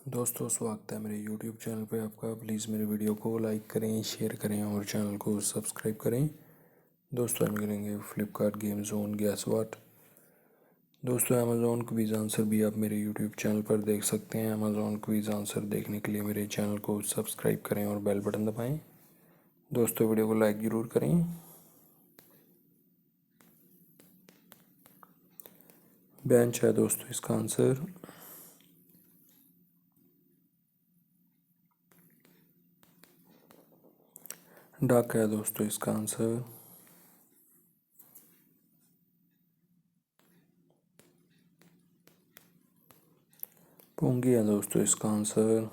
दोस्तों स्वागत है मेरे YouTube चैनल पे आपका। प्लीज़ मेरे वीडियो को लाइक करें, शेयर करें और चैनल को सब्सक्राइब करें। दोस्तों हम करेंगे फ्लिपकार्ट गेम जोन गैस वाट। दोस्तों अमेज़ॉन क्विज आंसर भी आप मेरे YouTube चैनल पर देख सकते हैं। अमेज़ॉन क्विज आंसर देखने के लिए मेरे चैनल को सब्सक्राइब करें और बेल बटन दबाएँ। दोस्तों वीडियो को लाइक ज़रूर करें। बेंच है दोस्तों इसका आंसर। डक है दोस्तों इसका आंसर। पूंगी है दोस्तों इसका आंसर।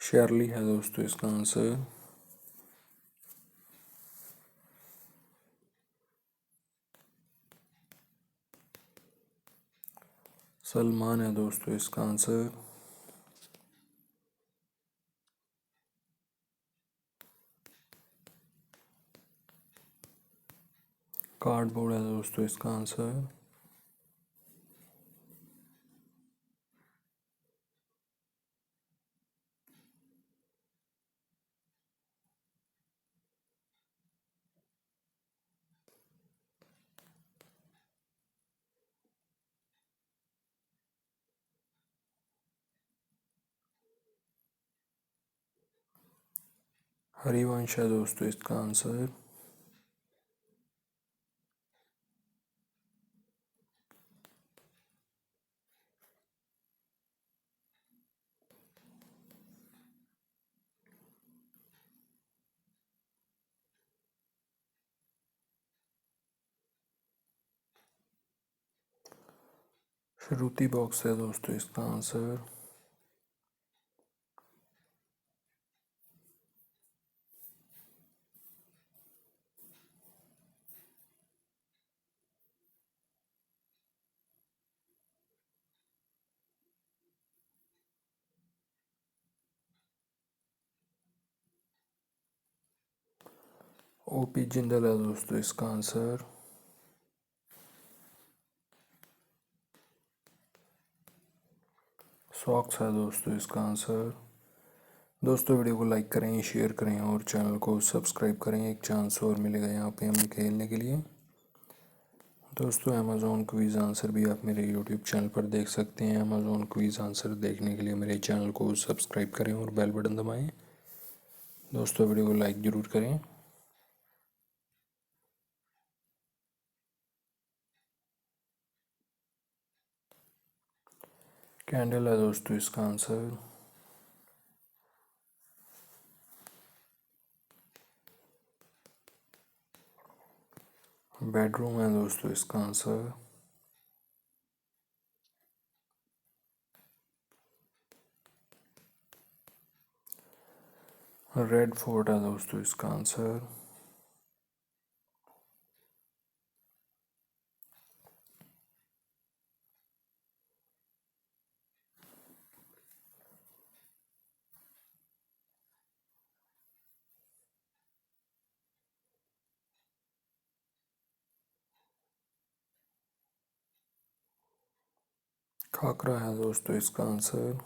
शेरली है दोस्तों इसका आंसर। सलमान है दोस्तों इसका आंसर। कार्डबोर्ड है दोस्तों इसका आंसर। हरिवंश है दोस्तों इसका आंसर। श्रुति बॉक्स है दोस्तों इसका आंसर। ओपी जिंदल है दोस्तों इसका आंसर। सॉक्स है दोस्तों इसका आंसर। दोस्तों वीडियो को लाइक करें, शेयर करें और चैनल को सब्सक्राइब करें। एक चांस और मिलेगा यहाँ पे हमें खेलने के लिए। दोस्तों अमेज़ॉन क्विज़ आंसर भी आप मेरे यूट्यूब चैनल पर देख सकते हैं। अमेज़ॉन क्विज़ आंसर देखने के लिए मेरे चैनल को सब्सक्राइब करें और बेल बटन दबाएं। दोस्तों वीडियो को लाइक ज़रूर करें। कैंडल है दोस्तों इसका आंसर। बेडरूम है दोस्तों इसका आंसर। रेड फोर्ट है दोस्तों इसका आंसर। खाकरा है दोस्तों इसका आंसर।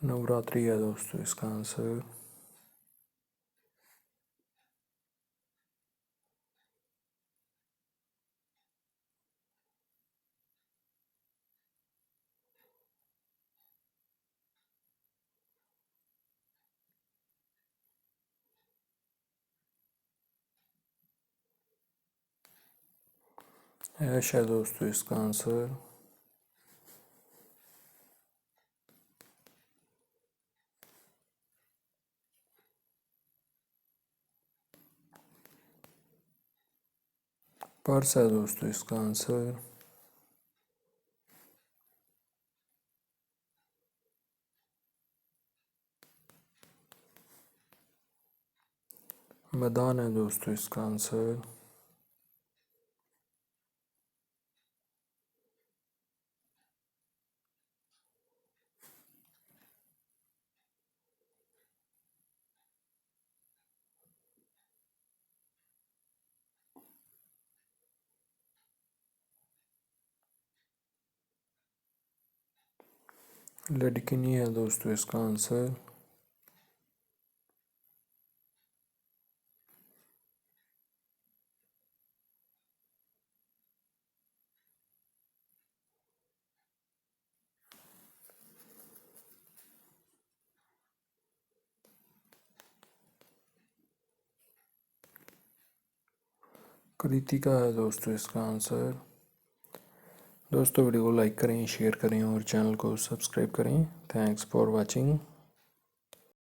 नवरात्रि है दोस्तों इसका आंसर। ऐश है दोस्तों इसका आंसर। पर्स है दोस्तों इसका आंसर। मैदान है दोस्तों इसका आंसर। लड़की नहीं है दोस्तों इसका आंसर। कृतिका है दोस्तों इसका आंसर। दोस्तों वीडियो को लाइक करें, शेयर करें और चैनल को सब्सक्राइब करें। Thanks for watching.